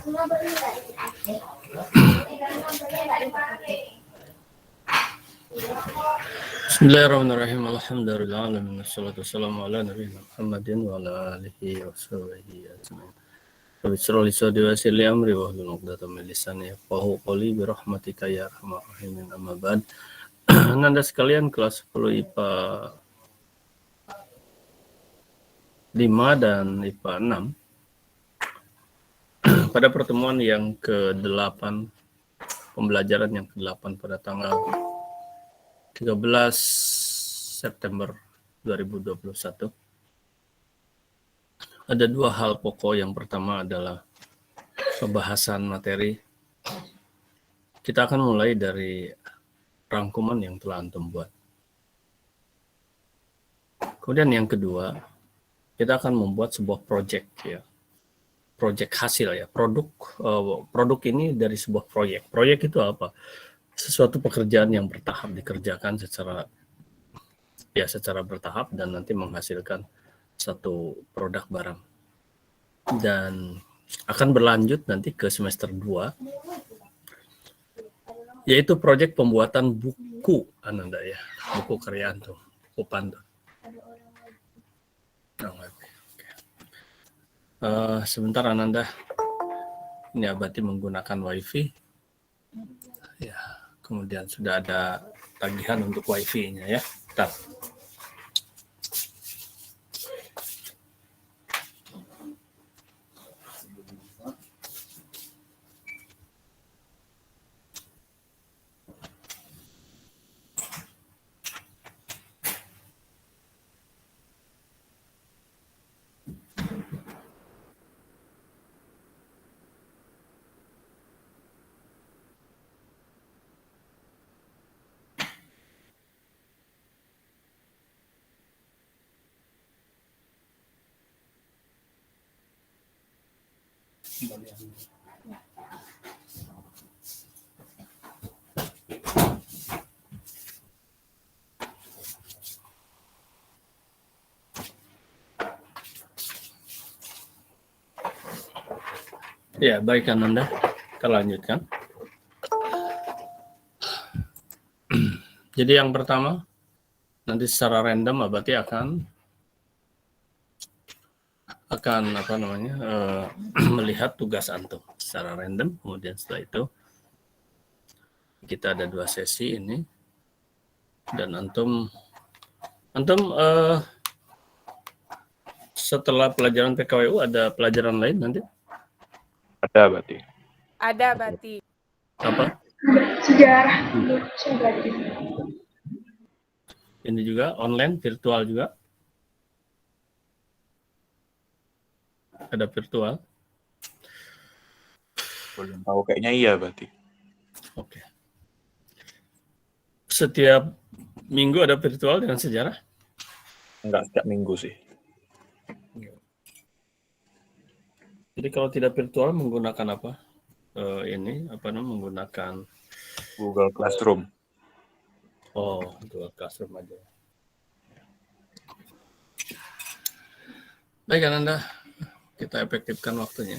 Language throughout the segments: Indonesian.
Bismillahirrahmanirrahim. Alhamdulillahirabbil wassalatu wassalamu ala nabiyina Muhammadin wa ala alihi washabihi ajmain. Rabbi shrah li sadri wa yassir li amri wahlul 'uqdatam min lisani yafqahu qawli bi rahmatika ya arhamar rahimin. Amma ba'd. Anda sekalian kelas 10 IPA 5 dan IPA 6. Pada pertemuan yang ke-8, pembelajaran yang ke-8 pada tanggal 13 September 2021. Ada dua hal pokok. Yang pertama adalah pembahasan materi. Kita akan mulai dari rangkuman yang telah antum buat. Kemudian yang kedua, kita akan membuat sebuah proyek ya. Proyek hasil ya. Produk ini dari sebuah proyek. Proyek itu apa? Sesuatu pekerjaan yang bertahap dikerjakan secara bertahap dan nanti menghasilkan satu produk barang. Dan akan berlanjut nanti ke semester 2, yaitu proyek pembuatan buku Ananda ya, buku karya antum, buku pantun. Sebentar Ananda, ini Abati menggunakan WiFi. Ya, kemudian sudah ada tagihan untuk WiFi-nya ya. Bentar. Ya, baik Ananda. Kita lanjutkan. Jadi yang pertama, nanti secara random Abati akan melihat tugas antum secara random. Kemudian setelah itu kita ada 2 sesi ini, dan antum setelah pelajaran PKWU ada pelajaran lain nanti? Ada Bati. Ada Bati. Apa? Sejarah. Ini juga online, virtual juga? Ada virtual? Belum tahu, kayaknya iya Bati. Oke. Setiap minggu ada virtual dengan sejarah? Enggak setiap minggu sih. Jadi kalau tidak virtual menggunakan apa? Menggunakan Google Classroom. Google Classroom aja. Baik Ananda, kita efektifkan waktunya.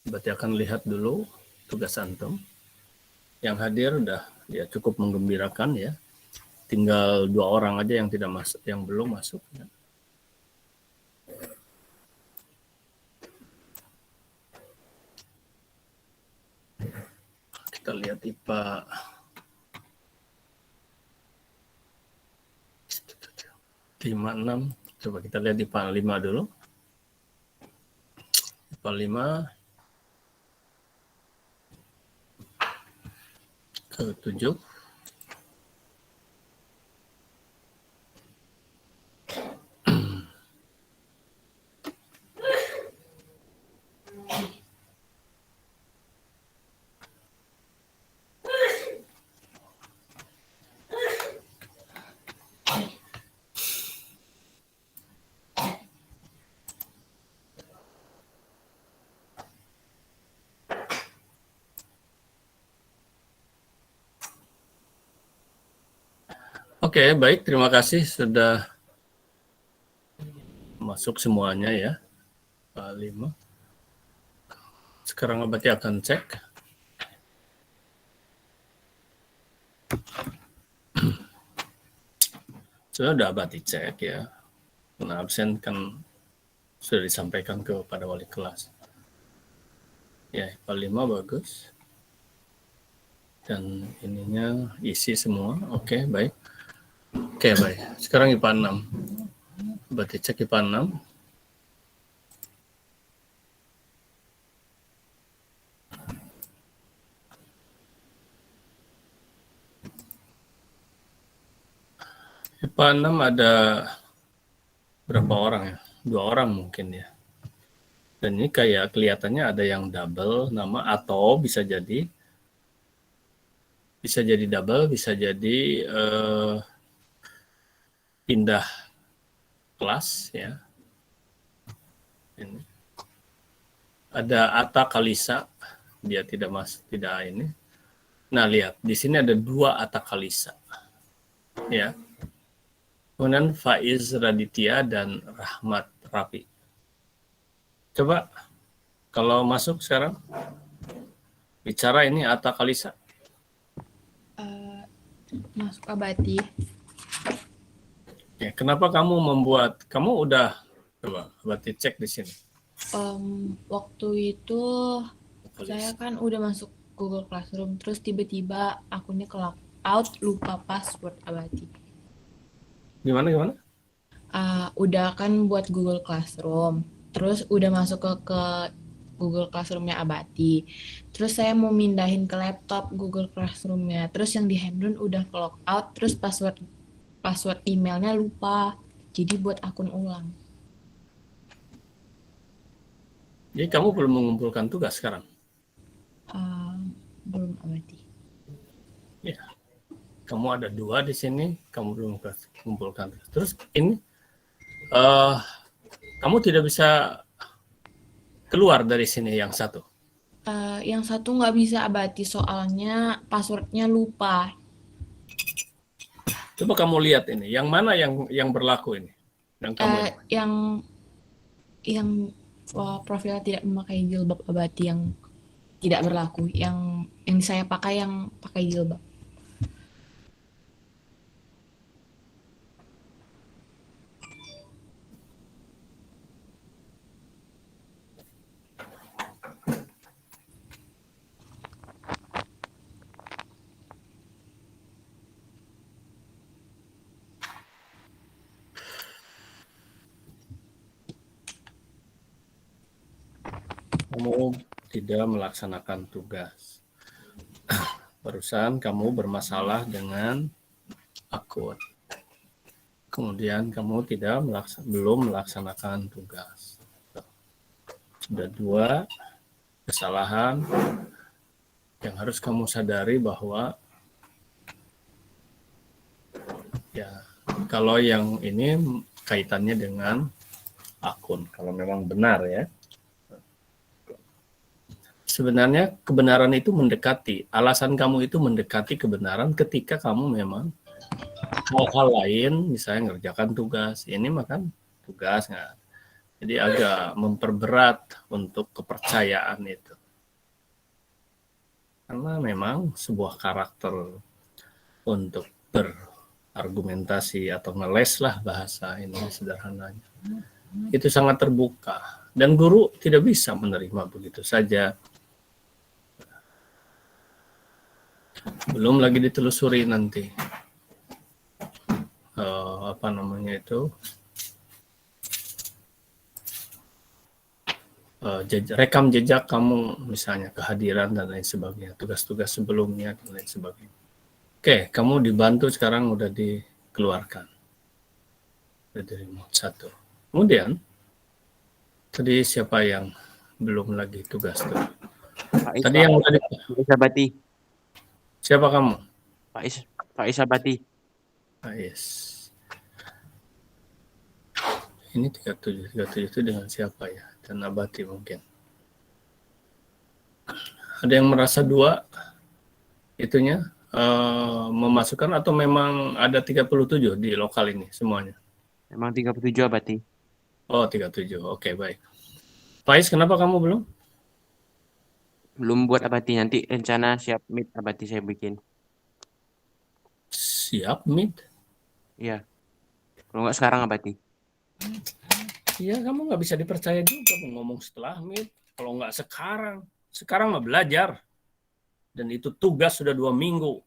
Berarti akan lihat dulu tugas antum. Yang hadir udah ya cukup menggembirakan ya. Tinggal 2 orang aja yang tidak masuk, yang belum masuk ya. Kita lihat IPA 5, 6. Coba kita lihat IPA 5 dulu. IPA 5 ke 7. Oke, baik. Terima kasih sudah masuk semuanya ya. 5. Sekarang Abati akan cek. Sudah Abati cek ya. Karena absen kan sudah disampaikan kepada wali kelas. Ya, IPA 5 bagus. Dan ininya isi semua. Oke, baik. Oke, baik. Sekarang IPA 6. Berarti cek IPA 6. IPA 6 ada berapa orang ya? 2 orang mungkin ya. Dan ini kayak kelihatannya ada yang double nama atau bisa jadi double, bisa jadi pindah kelas ya. Ini. Ada Atta Kalisa, dia tidak ini. Nah, lihat, di sini ada 2 Atta Kalisa. Ya. Kemudian Faiz Raditya dan Rahmat Rafi. Coba kalau masuk sekarang bicara ini Atta Kalisa. Masuk Abati. Ya, kenapa kamu udah coba Abati cek di sini. Waktu itu saya kan udah masuk Google Classroom, terus tiba-tiba akunnya ke lock out, lupa password Abati. Gimana? Udah kan buat Google Classroom, terus udah masuk ke Google Classroom-nya Abati. Terus saya mau mindahin ke laptop Google Classroom-nya, terus yang di handphone udah ke lock out, terus password emailnya lupa. Jadi buat akun ulang. Jadi kamu belum mengumpulkan tugas sekarang? Belum Abati. Ya. Kamu ada 2 di sini, kamu belum mengumpulkan. Terus ini kamu tidak bisa keluar dari sini yang satu. Yang satu nggak bisa Abati, soalnya passwordnya lupa. Coba kamu lihat ini, yang mana yang berlaku ini? Yang kamu yang profil tidak memakai jilbab Abati yang tidak berlaku. Yang saya pakai yang pakai jilbab. Kamu tidak melaksanakan tugas. Barusan kamu bermasalah dengan akun. Kemudian kamu belum melaksanakan tugas. Sudah 2 kesalahan yang harus kamu sadari bahwa ya kalau yang ini kaitannya dengan akun, kalau memang benar ya. Sebenarnya kebenaran itu mendekati, alasan kamu itu mendekati kebenaran ketika kamu memang hal-hal lain, misalnya ngerjakan tugas, ini makan tugas nggak. Jadi agak memperberat untuk kepercayaan itu. Karena memang sebuah karakter untuk berargumentasi atau ngeles lah bahasa ini sederhananya. Itu sangat terbuka. Dan guru tidak bisa menerima begitu saja. Belum lagi ditelusuri nanti rekam jejak kamu, misalnya kehadiran dan lain sebagainya, tugas-tugas sebelumnya dan lain sebagainya. Oke, kamu dibantu sekarang udah dikeluarkan dari mode 1. Kemudian tadi siapa yang belum lagi tugas tuh? Tadi yang tadi Abati. Siapa kamu? Pak Is Abati. Yes. Ini 37 itu dengan siapa ya? Dan Abati mungkin. Ada yang merasa 2 itunya memasukkan atau memang ada 37 di lokal ini semuanya? Memang 37 Abati. Oh, 37. Oke, baik. Faiz, kenapa kamu belum? Belum buat Abati, nanti rencana siap meet Abati saya bikin. Siap, Mid. Iya. Kalau nggak sekarang Abati. Iya, kamu nggak bisa dipercaya juga mau ngomong setelah Mid. Kalau nggak sekarang. Sekarang mah belajar. Dan itu tugas sudah 2 minggu.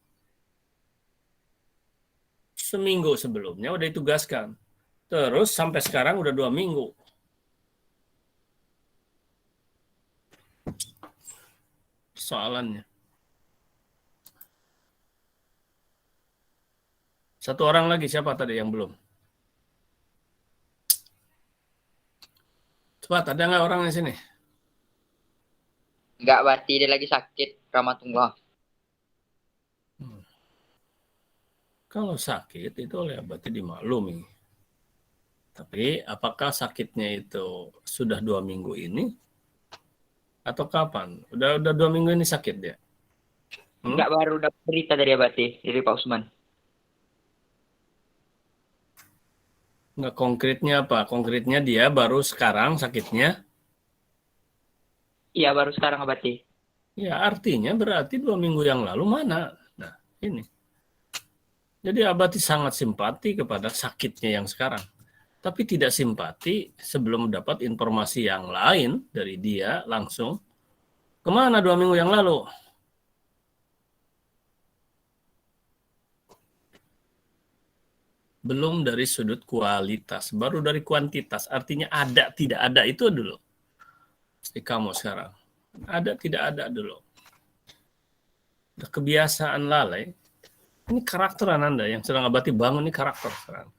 Seminggu sebelumnya udah ditugaskan. Terus sampai sekarang udah 2 minggu. Soalannya. Satu orang lagi, siapa tadi yang belum? Cepat, ada nggak orang di sini? Enggak, Bati dia lagi sakit. Rahmatullah. Kalau sakit itu oleh berarti dimaklumi. Tapi apakah sakitnya itu sudah 2 minggu ini? Atau kapan? Udah 2 minggu ini sakit dia? Enggak, baru dapat berita dari Bati, dari Pak Usman. Nggak konkretnya apa? Konkretnya dia baru sekarang sakitnya? Iya, baru sekarang Bati. Ya artinya berarti 2 minggu yang lalu mana? Nah ini. Jadi Abati sangat simpati kepada sakitnya yang sekarang. Tapi tidak simpati sebelum dapat informasi yang lain dari dia langsung. Kemana 2 minggu yang lalu? Belum dari sudut kualitas, baru dari kuantitas. Artinya ada, tidak ada itu dulu. Seperti kamu sekarang. Ada, tidak ada dulu. Udah kebiasaan lalai. Ini karakter Anda yang sedang Abati bangun, ini karakter sekarang.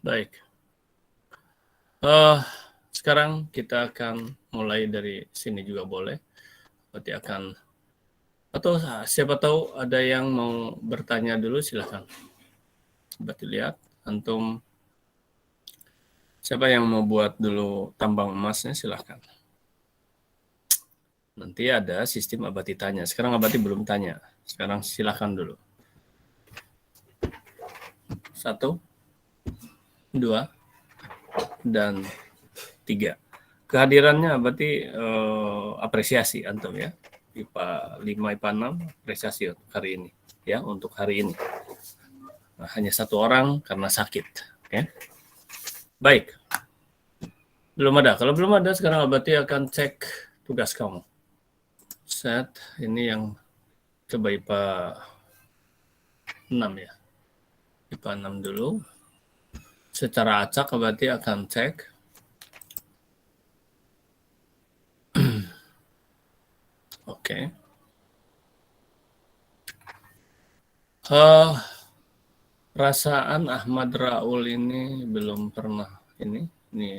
Baik. Sekarang kita akan mulai dari sini juga boleh. Berarti akan, atau siapa tahu ada yang mau bertanya dulu, silakan. Berarti lihat, antum siapa yang mau buat dulu tambang emasnya, silakan. Nanti ada sistem Abati tanya. Sekarang Abati belum tanya. Sekarang silakan dulu. 1, 2, dan 3. Kehadirannya berarti apresiasi antum ya. IPA 5, IPA 6 apresiasi untuk hari ini ya, untuk hari ini. Nah, hanya 1 orang karena sakit, oke. Baik. Belum ada. Kalau belum ada sekarang Abati akan cek tugas kamu. Set ini yang coba IPA 6 ya. IPA 6 dulu. Secara acak berarti akan cek. Oke. Perasaan Ahmad Raul ini belum pernah ini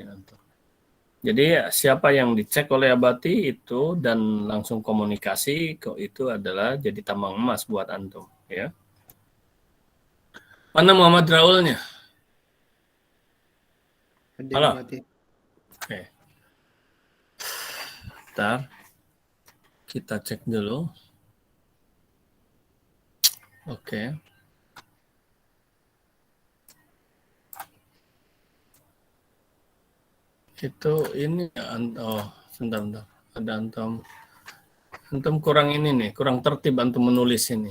antum. Jadi siapa yang dicek oleh Abati itu dan langsung komunikasi kok itu adalah jadi tambang emas buat antum ya. Mana Muhammad Raulnya? Halo. Oke. Bentar. Kita cek dulu. Oke. Itu ini sebentar. Ada antum kurang ini nih, kurang tertib antum menulis ini.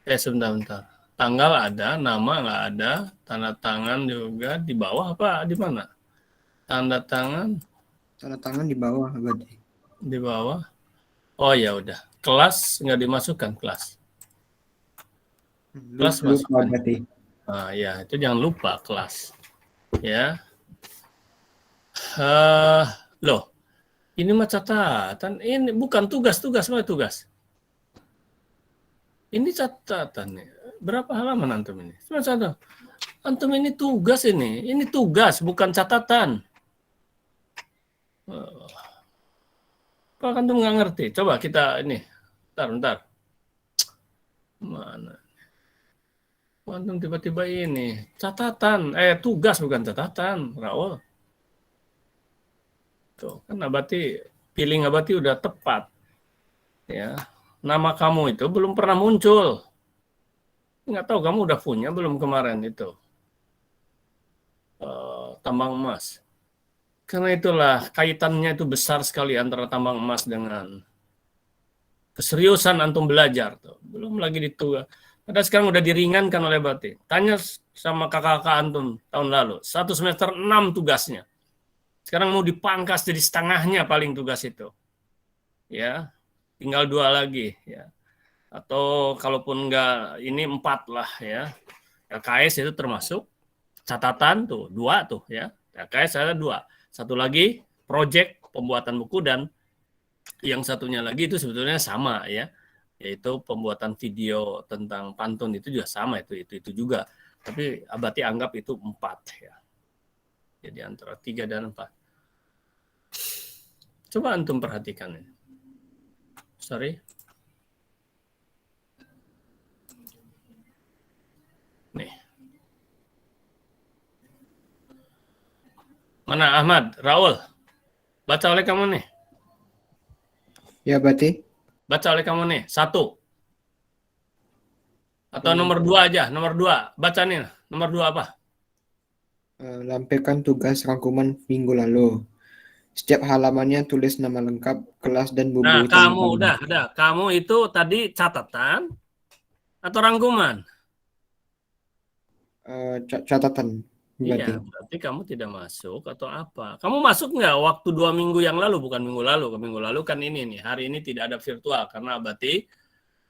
Sebentar. Tanggal ada, nama nggak ada, tanda tangan juga di bawah apa di mana? Tanda tangan di bawah berarti. Di bawah. Oh ya udah. Kelas nggak dimasukkan kelas. Kelas masukkan. Nah, ya itu jangan lupa kelas. Ya. Loh. Ini mah catatan. Ini bukan tugas mah tugas. Ini catatan nih. Berapa halaman antum ini? Cuma 1. Antum ini tugas ini. Ini tugas bukan catatan. Apa antum nggak ngerti? Coba kita ini. Bentar. Mana? Antum tiba-tiba ini. Catatan. Tugas bukan catatan. Raul. Tuh, kan Abati, feeling Abati udah tepat. Ya. Nama kamu itu belum pernah muncul. Nggak tahu kamu udah punya belum kemarin itu. tambang emas. Karena itulah kaitannya itu besar sekali antara tambang emas dengan keseriusan antum belajar tuh. Belum lagi ditugas. Padahal sekarang udah diringankan oleh Bati. Tanya sama kakak-kakak antum tahun lalu, 1 semester 6 tugasnya. Sekarang mau dipangkas jadi setengahnya paling tugas itu. Ya, tinggal 2 lagi ya. Atau kalaupun enggak ini 4 lah ya. LKS itu termasuk catatan tuh 2 tuh ya. LKS ada 2. Satu lagi project pembuatan buku dan yang satunya lagi itu sebetulnya sama ya, yaitu pembuatan video tentang pantun itu juga sama itu juga. Tapi Abati anggap itu 4 ya. Jadi antara 3 dan 4. Coba antum perhatikan ini. Sorry. Nih. Mana Ahmad, Raul? Baca oleh kamu nih. Ya, Bati. Baca oleh kamu nih. 1. Atau nomor 2 aja. Nomor 2. Baca nih. Nomor 2 apa? Lampirkan tugas rangkuman minggu lalu. Setiap halamannya tulis nama lengkap, kelas, dan bumbu Nah, hitam. kamu udah. Kamu itu tadi catatan atau rangkuman? Catatan. Berarti. Iya, berarti kamu tidak masuk atau apa? Kamu masuk nggak waktu 2 minggu yang lalu? Bukan minggu lalu. Minggu lalu kan ini nih. Hari ini tidak ada virtual karena Abati,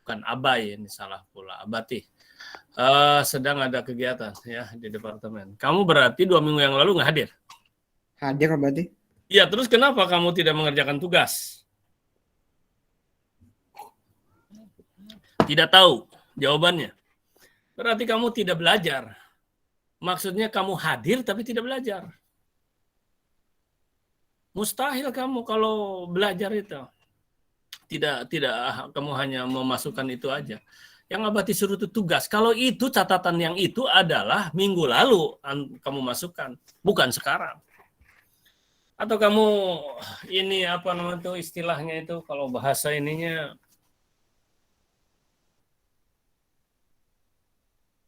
bukan Abai, ini salah pula. Abati sedang ada kegiatan ya di departemen. Kamu berarti 2 minggu yang lalu nggak hadir? Hadir, Bati? Iya, terus kenapa kamu tidak mengerjakan tugas? Tidak tahu jawabannya. Berarti kamu tidak belajar. Maksudnya kamu hadir tapi tidak belajar. Mustahil kamu kalau belajar itu. Tidak kamu hanya memasukkan itu aja. Yang Abati suruh itu tugas. Kalau itu catatan yang itu adalah minggu lalu kamu masukkan, bukan sekarang. Atau kamu ini apa namanya itu istilahnya itu kalau bahasa ininya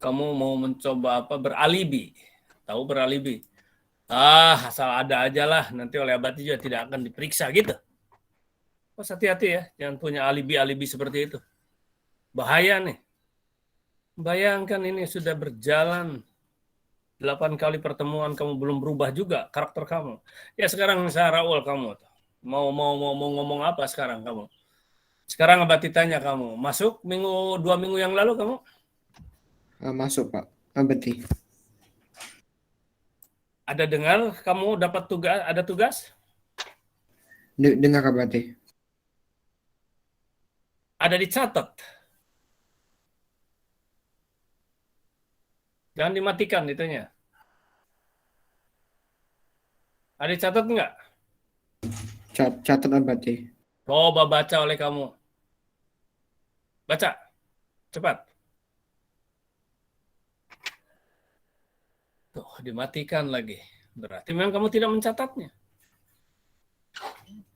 kamu mau mencoba apa beralibi. Tahu beralibi? Asal ada aja lah, nanti oleh Abati juga tidak akan diperiksa gitu. Pas hati-hati ya, jangan punya alibi-alibi seperti itu. Bahaya nih. Bayangkan ini sudah berjalan 8 kali pertemuan kamu belum berubah juga karakter kamu. Ya sekarang saya Raul kamu mau ngomong apa sekarang kamu? Sekarang Abati tanya kamu, masuk 2 minggu yang lalu kamu? Masuk, Pak. Bati. Ada dengar kamu dapat tugas, ada tugas? Dengar, Bati. Ada dicatat. Jangan dimatikan itunya. Ada dicatat enggak? Catat, Bati. Coba baca oleh kamu. Baca. Cepat. Tuh, dimatikan lagi. Berarti memang kamu tidak mencatatnya.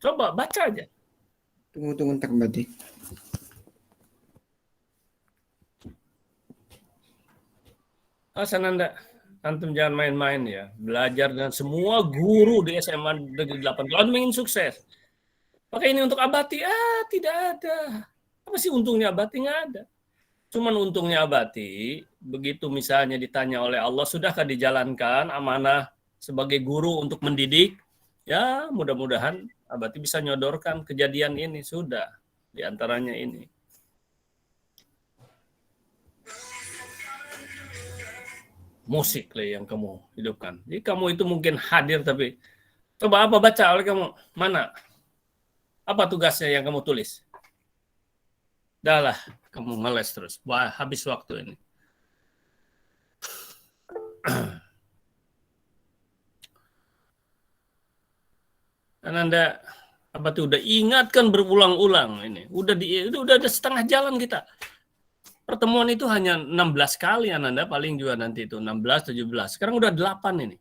Coba baca aja. Tunggu ntar, Bati. Sananda, antum jangan main-main ya. Belajar dengan semua guru di SMA Negeri 8. Kalau antum ingin sukses, pakai ini untuk Abati. Tidak ada. Apa sih untungnya Abati? Nggak ada. Cuman untungnya Abati, begitu misalnya ditanya oleh Allah, sudahkah dijalankan amanah sebagai guru untuk mendidik? Ya, mudah-mudahan Abati bisa nyodorkan kejadian ini. Sudah, diantaranya ini. Musik lah yang kamu hidupkan. Jadi kamu itu mungkin hadir tapi coba apa baca oleh kamu? Mana? Apa tugasnya yang kamu tulis? Dah lah, kamu ngeles terus. Wah, habis waktu ini. Dan Anda apa tuh udah ingatkan berulang-ulang ini. Udah ada setengah jalan kita. Pertemuan itu hanya 16 kali Anda paling juga nanti itu 16 17. Sekarang udah 8 ini.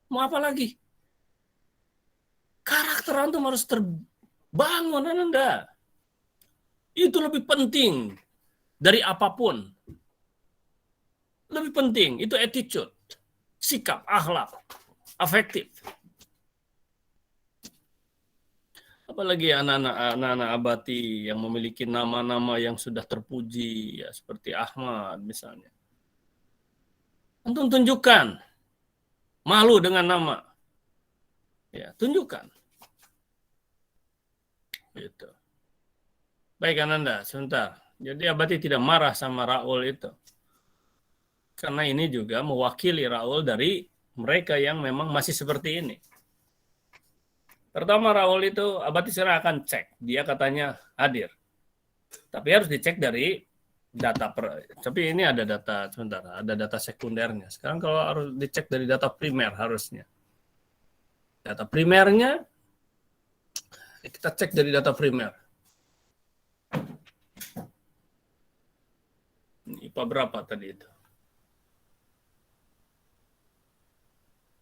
Mau apa lagi? Karakter antum harus terbangun Anda. Itu lebih penting dari apapun. Lebih penting itu attitude, sikap, akhlak. afektif. Apalagi anak-anak abati yang memiliki nama-nama yang sudah terpuji, ya, seperti Ahmad misalnya. Antum tunjukkan. Malu dengan nama. Ya, tunjukkan. Gitu. Baik Ananda, sebentar. Jadi abati tidak marah sama Raul itu. Karena ini juga mewakili Raul dari mereka yang memang masih seperti ini. Pertama Raul itu abati segera akan cek. Dia katanya hadir. Tapi harus dicek dari data tapi ini ada data sebentar, ada data sekundernya. Sekarang kalau harus dicek dari data primer harusnya. Data primernya kita cek dari data primer. IPA berapa tadi itu?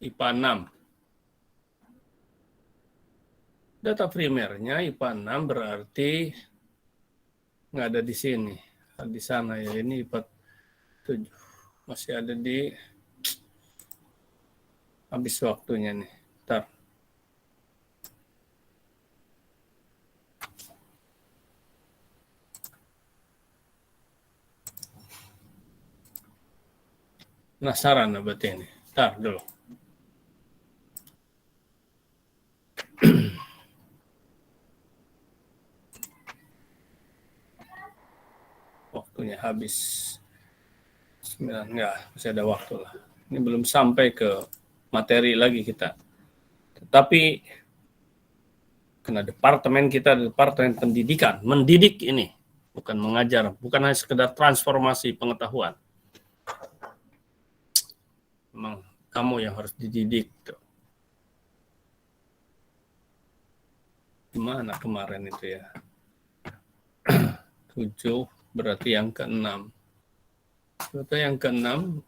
IPA 6. Data primernya IPA 6 berarti nggak ada di sini. Di sana ya, ini IPA 7. Masih ada di habis waktunya nih. Bentar. Penasaran berarti ini. Bentar dulu. Waktunya habis. 9, enggak, masih ada waktu lah. Ini belum sampai ke materi lagi kita. Tetapi karena departemen kita, departemen pendidikan, mendidik ini, bukan mengajar, bukan hanya sekedar transformasi pengetahuan. Memang kamu yang harus dididik. Tuh. Gimana kemarin itu ya? 7 berarti yang ke-6. Berarti yang ke-6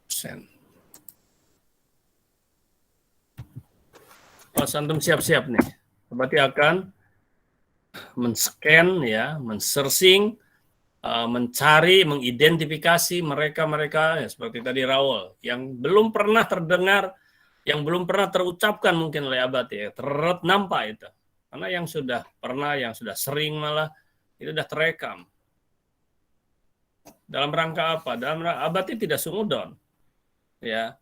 persen. Pas antum siap-siap nih, berarti akan men-scan ya, men-searching, mencari, mengidentifikasi mereka-mereka ya, seperti tadi Raul yang belum pernah terdengar, yang belum pernah terucapkan mungkin oleh abati ya, nampak itu. Karena yang sudah pernah, yang sudah sering malah itu sudah terekam. Dalam rangka apa? Dalam rangka abati tidak sungudon. Ya.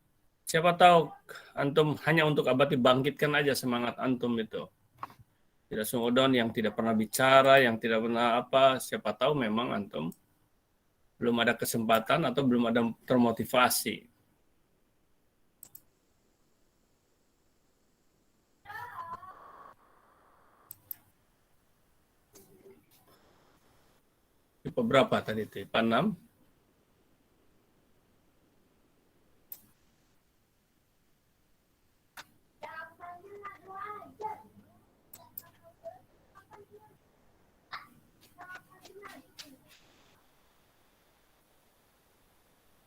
Siapa tahu antum hanya untuk abati bangkitkan aja semangat antum itu. Tidak sungudon yang tidak pernah bicara, yang tidak pernah apa, siapa tahu memang antum belum ada kesempatan atau belum ada termotivasi. IPA berapa tadi itu? IPA 6?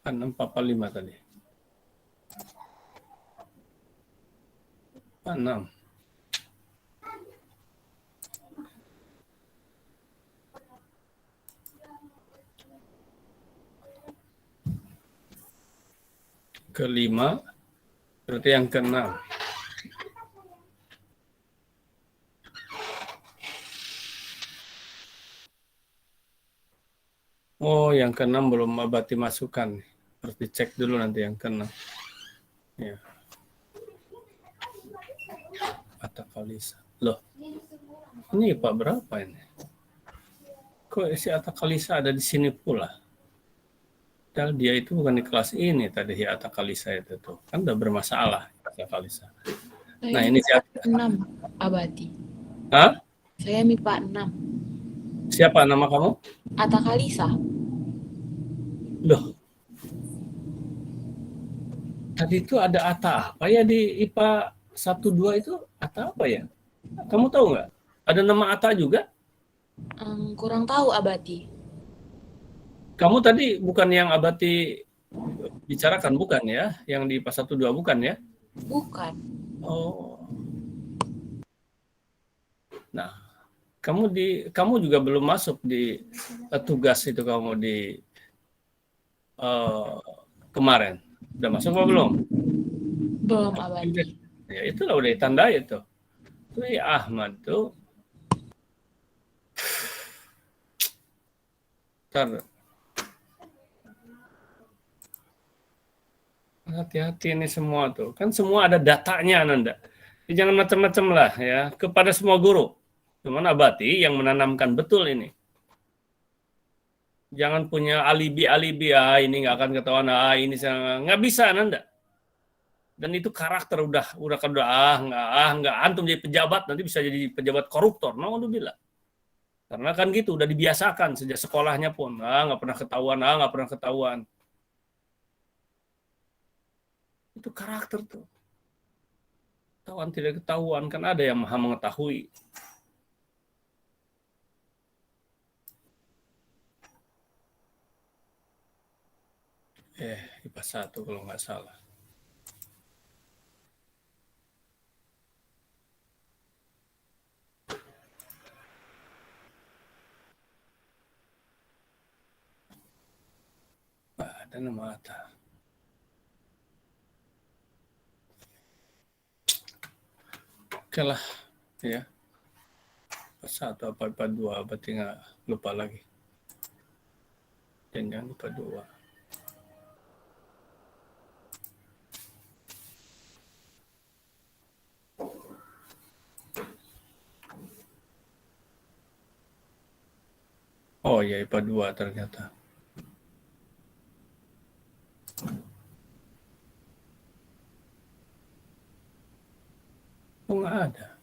Kan 4, 5 tadi. 6. Ke-5 berarti yang ke-6. Oh, yang ke-6 belum abati masukkan. Harus dicek dulu nanti yang ke-6. Ya. Atakalisa. Loh, ini Pak berapa ini? Kok si Atakalisa ada di sini pula? Padahal dia itu bukan di kelas ini tadi ya Atakalisa itu tuh. Kan udah bermasalah Atakalisa. Nah, ini siapa? 6 abati. Hah? Saya MIPA 6. Siapa nama kamu? Atakalisa. Loh. Tadi itu ada Ata apa ya di IPA 1-2 itu? Ata apa ya? Kamu tahu nggak? Ada nama Ata juga? Kurang tahu abati. Kamu tadi bukan yang abati bicarakan, bukan ya? Yang di IPA 1-2 bukan ya? Bukan. Oh. Nah, kamu juga belum masuk di tugas itu kamu di kemarin. Udah masuk apa belum? Belum abadi. Ya itulah udah ditandai itu. Tuh ya Ahmad tuh. Ntar. Hati-hati ini semua tuh. Kan semua ada datanya Nanda. Jadi jangan macam-macam lah ya. Kepada semua guru. Cuman Abati yang menanamkan betul ini. Jangan punya alibi-alibi. Ini nggak akan ketahuan. Ini nggak bisa Nanda. Dan itu karakter udah nggak antum jadi pejabat nanti bisa jadi pejabat koruptor. Naudzubillah. Karena kan gitu udah dibiasakan sejak sekolahnya pun. Nggak pernah ketahuan. Itu karakter tuh. Ketahuan tidak ketahuan kan ada yang maha mengetahui. IPA 1 kalau nggak salah. Ada nama Ata. Oke lah, ya. IPA 1 apa IPA 2, berarti nggak lupa lagi. Jangan IPA 2. Oh ya IPA 2 ternyata. Oh nggak ada.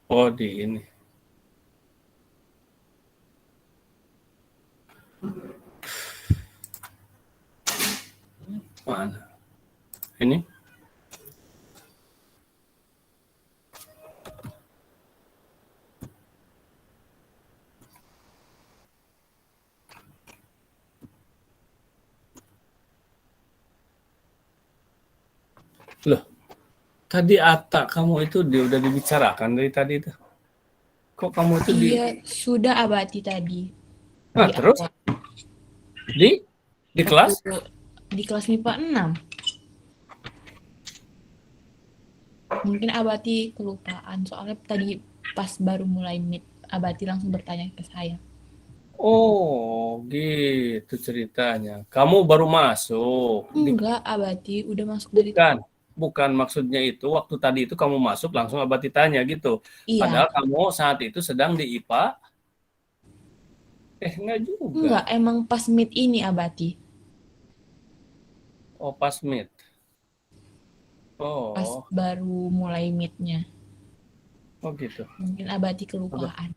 Oh di ini. Mana? Ini? Loh, tadi Ata kamu itu udah dibicarakan dari tadi itu. Kok kamu itu Iya, sudah abadi tadi. Nah, Di terus? awal. Di kelas? Di kelas MIPA 6. Mungkin abadi kelupaan soalnya tadi pas baru mulai meet abadi langsung bertanya ke saya. Oh, gitu ceritanya. Kamu baru masuk. Enggak, abadi udah masuk dari Bukan maksudnya itu waktu tadi itu kamu masuk langsung Abati tanya gitu. Iya. Padahal kamu saat itu sedang di IPA. Enggak juga. Enggak, emang pas meet ini abadi. Oh, pas meet. Pas Oh, baru mulai meetnya. oh gitu. Mungkin abadi kelupaan.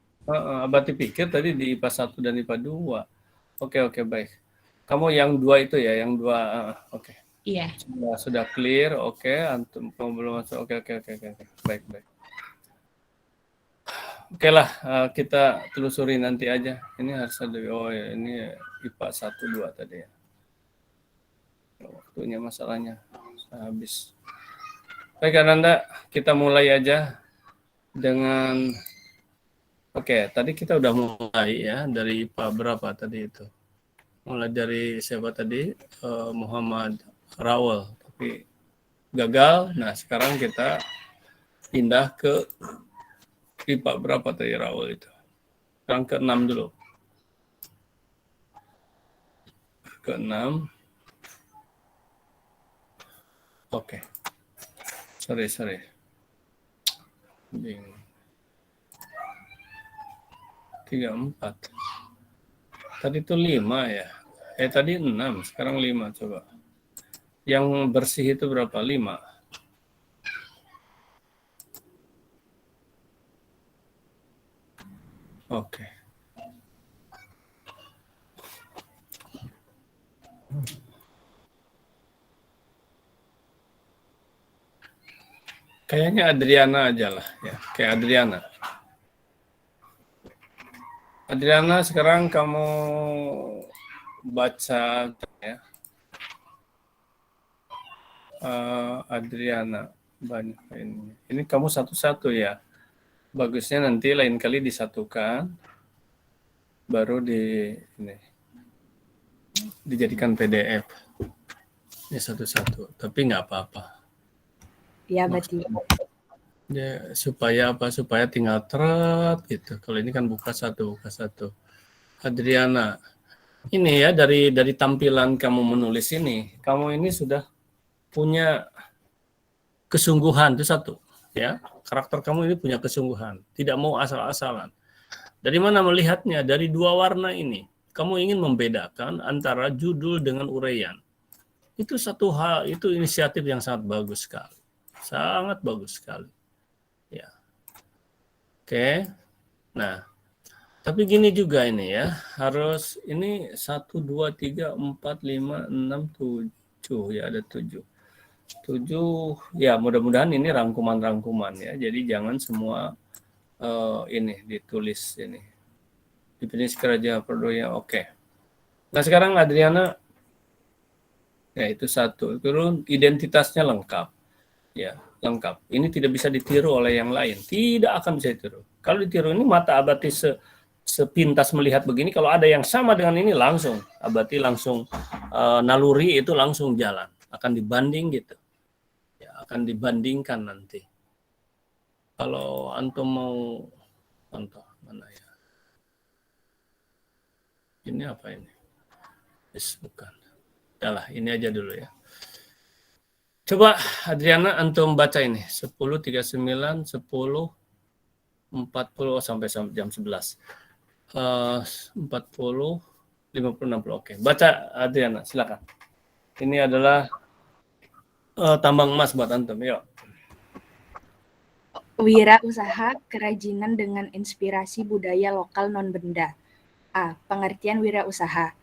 Abati pikir tadi di IPA 1 dan IPA 2. Oke, baik. Kamu yang 2 itu ya, yang 2. Oke. Iya. Sudah clear, oke. Antum belum masuk. Oke. Baik. Oke lah, kita telusuri nanti aja. Ini harus ada, ini IPA 1, 2 tadi ya. Waktunya masalahnya habis. Baik Ananda, kita mulai aja dengan tadi kita udah mulai ya dari IPA berapa tadi itu. Mulai dari siapa tadi? Muhammad Rawal, tapi gagal. Nah, sekarang kita pindah ke IPA berapa tadi Rawal itu? Sekarang ke-6 dulu. Ke-6. Oke. Sorry. Bingung. 34. Tadi itu 5 ya. Tadi 6, sekarang 5 coba. Yang bersih itu berapa? 5. Oke. Kayaknya Adriana aja lah ya, kayak Adriana. Adriana, sekarang kamu baca ya. Adriana banyak ini. Ini kamu satu-satu ya. Bagusnya nanti lain kali disatukan, baru di ini. dijadikan PDF. Ini satu-satu, tapi nggak apa-apa. Iya, Bati. Ya, supaya apa? Supaya tinggal teret gitu. Kalau ini kan buka satu. Adriana, ini ya dari tampilan kamu menulis ini, kamu ini sudah punya kesungguhan itu satu, ya. Karakter kamu ini punya kesungguhan, tidak mau asal-asalan. Dari mana melihatnya? Dari dua warna ini. Kamu ingin membedakan antara judul dengan uraian. Itu satu hal, itu inisiatif yang sangat bagus sekali. Sangat bagus sekali. Ya. Oke. Nah, tapi gini juga ini ya, harus ini 1, 2, 3, 4, 5, 6, 7, ya ada 7. 7, ya mudah-mudahan ini rangkuman-rangkuman ya, jadi jangan semua ini ditulis ini. Definisi kerajaan perdoya, oke. Nah sekarang Adriana, ya itu satu, turun identitasnya lengkap. Ya, lengkap. Ini tidak bisa ditiru oleh yang lain. Tidak akan bisa ditiru. Kalau ditiru ini mata Abati sepintas melihat begini, kalau ada yang sama dengan ini langsung Abati langsung naluri itu langsung jalan. Akan dibanding gitu. Ya, akan dibandingkan nanti. Kalau antum mau contoh mana ya? Ini apa ini? Yes, bukan. Udahlah, ini aja dulu ya. Coba Adriana antum baca ini 10.39, 10.40 sampai jam 11. 40, 50, 60. Oke. Baca Adriana, silakan. Ini adalah tambang emas buat antum. Yuk. Wira usaha kerajinan dengan inspirasi budaya lokal non-benda. A. Pengertian wira usaha.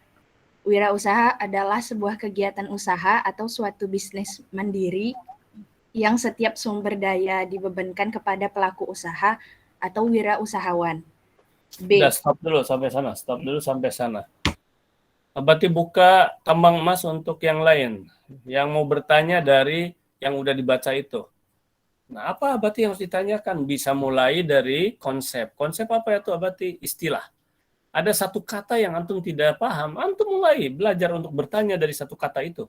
Wira usaha adalah sebuah kegiatan usaha atau suatu bisnis mandiri yang setiap sumber daya dibebankan kepada pelaku usaha atau wira usahawan. B. Udah, stop dulu sampai sana. Abati buka tambang emas untuk yang lain. Yang mau bertanya dari yang udah dibaca itu. Nah, apa Abati yang harus ditanyakan? Bisa mulai dari konsep. Konsep apa itu Abati? Istilah. Ada satu kata yang antum tidak paham, antum mulai belajar untuk bertanya dari satu kata itu.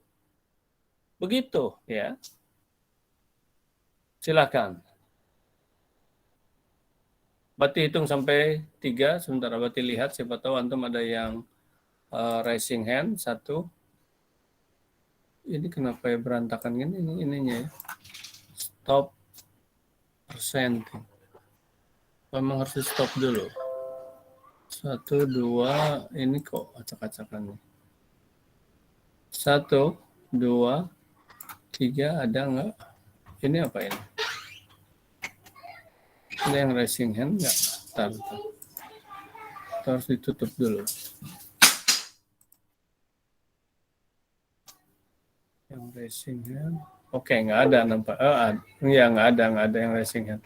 Begitu, ya. Silakan. Abati hitung sampai 3, sebentar Abati lihat, siapa tahu antum ada yang raising hand, 1. Ini kenapa ya berantakan gini ininya ya. Stop persenting. Memang harus stop dulu. 1, 2, ini kok acak-acakan nih. 1, 2, 3, ada nggak? Ini apa ini? Ada yang raising hand nggak? Bentar. Harus ditutup dulu. Yang raising hand. Oke, nggak ada nampak. Ya nggak ada yang raising hand.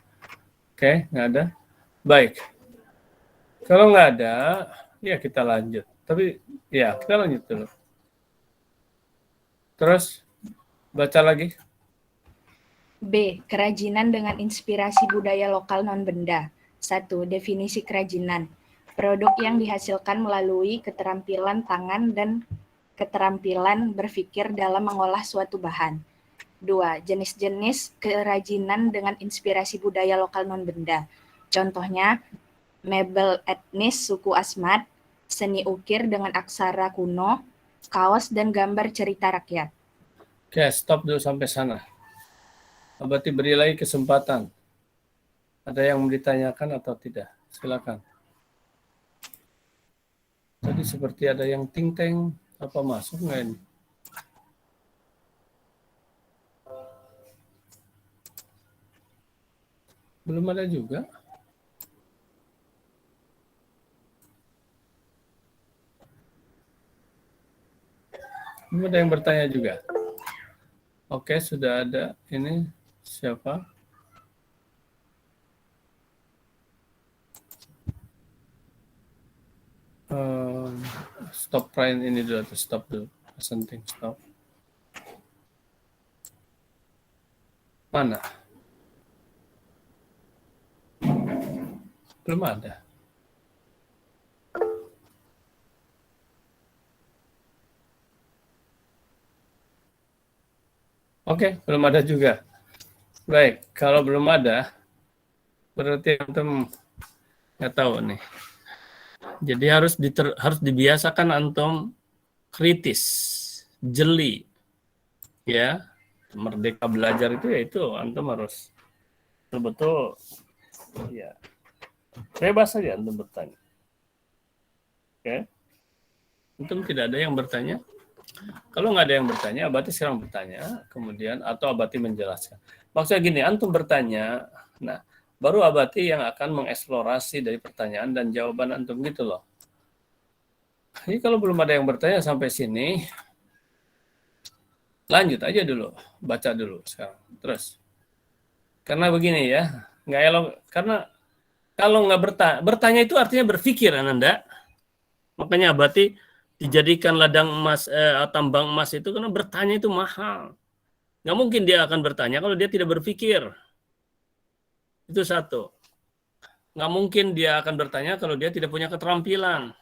Oke, nggak ada. Baik. Kalau nggak ada, ya kita lanjut. Tapi ya kita lanjut dulu. Terus baca lagi. B. Kerajinan dengan inspirasi budaya lokal non-benda. 1. Definisi kerajinan. Produk yang dihasilkan melalui keterampilan tangan dan keterampilan berpikir dalam mengolah suatu bahan. 2. Jenis-jenis kerajinan dengan inspirasi budaya lokal non-benda. Contohnya, mebel etnis suku Asmat, seni ukir dengan aksara kuno, kaos dan gambar cerita rakyat. Oke, stop dulu sampai sana. Abati beri lagi kesempatan. Ada yang mau ditanyakan atau tidak? Silakan. Tadi seperti ada yang ting-teng. Apa masuk nggak ini? Belum ada juga. Belum ada yang bertanya juga. Oke, sudah ada. Ini siapa? Stop print ini dulu, atau stop dulu. Something stop. Mana? Belum ada. Oke, belum ada juga. Baik, kalau belum ada, berarti antum nggak tahu nih. Jadi harus dibiasakan antum kritis, jeli, ya. Merdeka belajar itu ya itu antum harus betul-betul, ya. Bebas saja antum bertanya. Oke, antum tidak ada yang bertanya. Kalau nggak ada yang bertanya, Abati sekarang bertanya, kemudian atau Abati menjelaskan. Maksudnya gini, antum bertanya, nah baru Abati yang akan mengeksplorasi dari pertanyaan dan jawaban antum gitu loh. Jadi kalau belum ada yang bertanya sampai sini, lanjut aja dulu, baca dulu sekarang. Terus, karena begini ya, nggak elok, karena kalau nggak bertanya itu artinya berpikir, Ananda. Makanya Abati dijadikan ladang emas, tambang emas itu karena bertanya itu mahal. Nggak mungkin dia akan bertanya kalau dia tidak berpikir. Itu satu. Nggak mungkin dia akan bertanya kalau dia tidak punya keterampilan.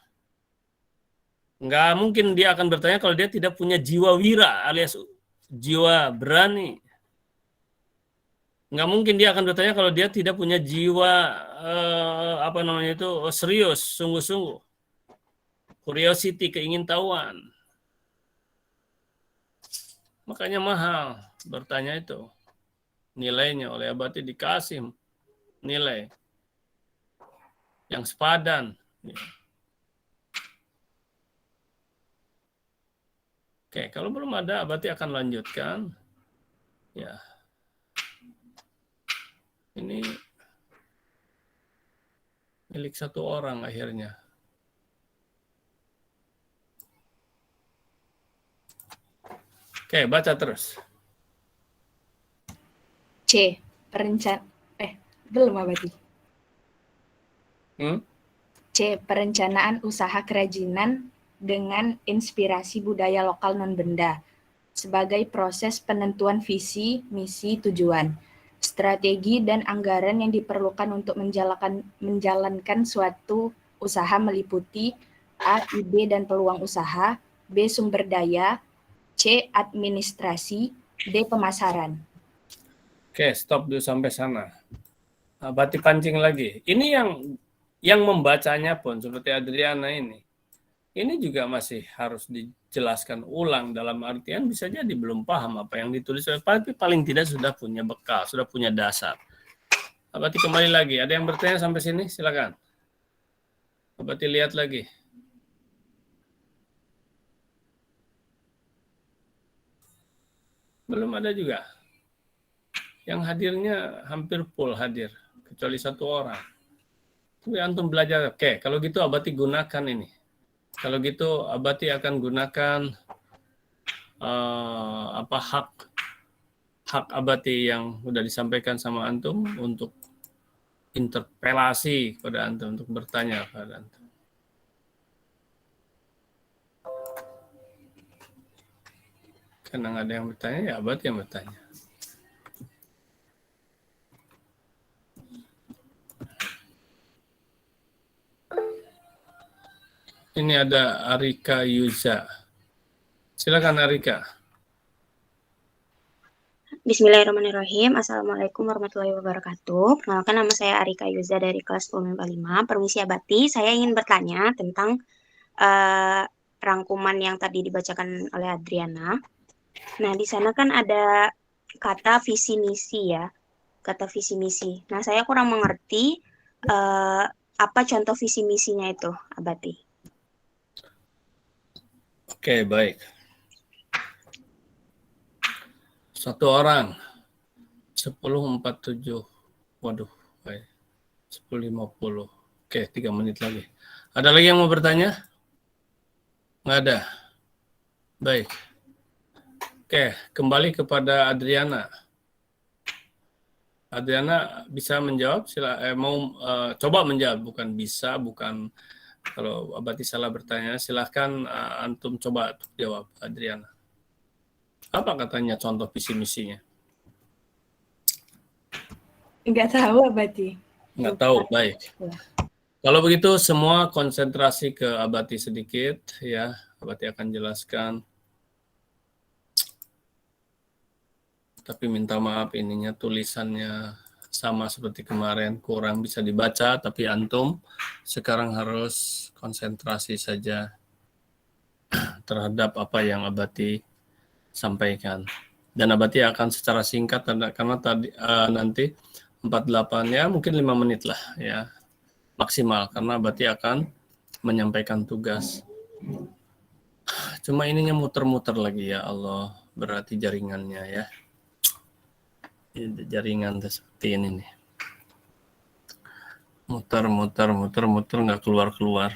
Nggak mungkin dia akan bertanya kalau dia tidak punya jiwa wira alias jiwa berani. Nggak mungkin dia akan bertanya kalau dia tidak punya jiwa serius, sungguh-sungguh. Curiosity, keingintahuan. Makanya mahal bertanya itu. Nilainya oleh Abati dikasih nilai yang sepadan. Oke, kalau belum ada Abati akan lanjutkan. Ya. Ini milik satu orang akhirnya. Oke, baca terus. C. Belum Abati. C. Perencanaan usaha kerajinan dengan inspirasi budaya lokal non-benda sebagai proses penentuan visi, misi, tujuan, strategi, dan anggaran yang diperlukan untuk menjalankan suatu usaha meliputi A. Ide dan peluang usaha, B. Sumber daya, C. Administrasi, D. Pemasaran. Oke, stop dulu sampai sana. Abati pancing lagi. Ini yang membacanya pun seperti Adriana ini juga masih harus dijelaskan ulang dalam artian bisa jadi belum paham apa yang ditulis, tapi paling tidak sudah punya bekal, sudah punya dasar. Abati kembali lagi. Ada yang bertanya sampai sini? Silakan. Abati lihat lagi. Belum ada juga. Yang hadirnya hampir full hadir, kecuali satu orang. Tapi antum belajar, oke, kalau gitu Abati gunakan ini. Kalau gitu Abati akan gunakan hak Abati yang sudah disampaikan sama antum untuk interpelasi kepada antum, untuk bertanya kepada antum. Karena nggak ada yang bertanya, ya Abati yang bertanya. Ini ada Arika Yuza. Silakan Arika. Bismillahirrahmanirrahim. Assalamualaikum warahmatullahi wabarakatuh. Perkenalkan, nama saya Arika Yuza dari kelas 10 5. Permisi Abati, saya ingin bertanya tentang rangkuman yang tadi dibacakan oleh Adriana. Nah, di sana kan ada kata visi misi ya. Kata visi misi. Nah, saya kurang mengerti apa contoh visi misinya itu, Abati. Oke, baik. Satu orang 10.47. Waduh, baik. 10.50. Oke, 3 menit lagi. Ada lagi yang mau bertanya? Nggak ada. Baik. Oke, kembali kepada Adriana. Adriana bisa menjawab? Coba menjawab, bukan bisa, bukan. Kalau Abati salah bertanya, silahkan antum coba jawab, Adriana. Apa katanya contoh visi misinya? Nggak tahu Abati. Nggak tahu, baik. Kalau begitu semua konsentrasi ke Abati sedikit, ya. Abati akan jelaskan. Tapi minta maaf ininya tulisannya sama seperti kemarin, kurang bisa dibaca, tapi antum sekarang harus konsentrasi saja terhadap apa yang Abati sampaikan. Dan Abati akan secara singkat karena tadi nanti 48 ya mungkin 5 menit lah ya maksimal karena Abati akan menyampaikan tugas. Cuma ininya muter-muter lagi ya Allah, berarti jaringannya ya. Jaringan seperti ini nih. Muter nggak keluar.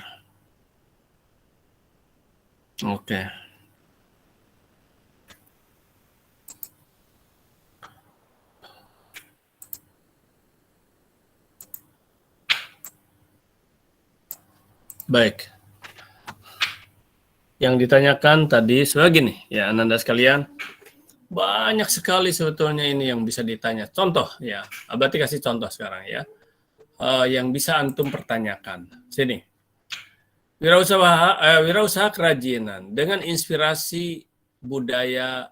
Oke. Baik. Yang ditanyakan tadi sebenarnya gini ya Ananda sekalian, banyak sekali sebetulnya ini yang bisa ditanya. Contoh ya, Abati kasih contoh sekarang ya. Yang bisa antum pertanyakan. Sini. Wirausaha kerajinan dengan inspirasi budaya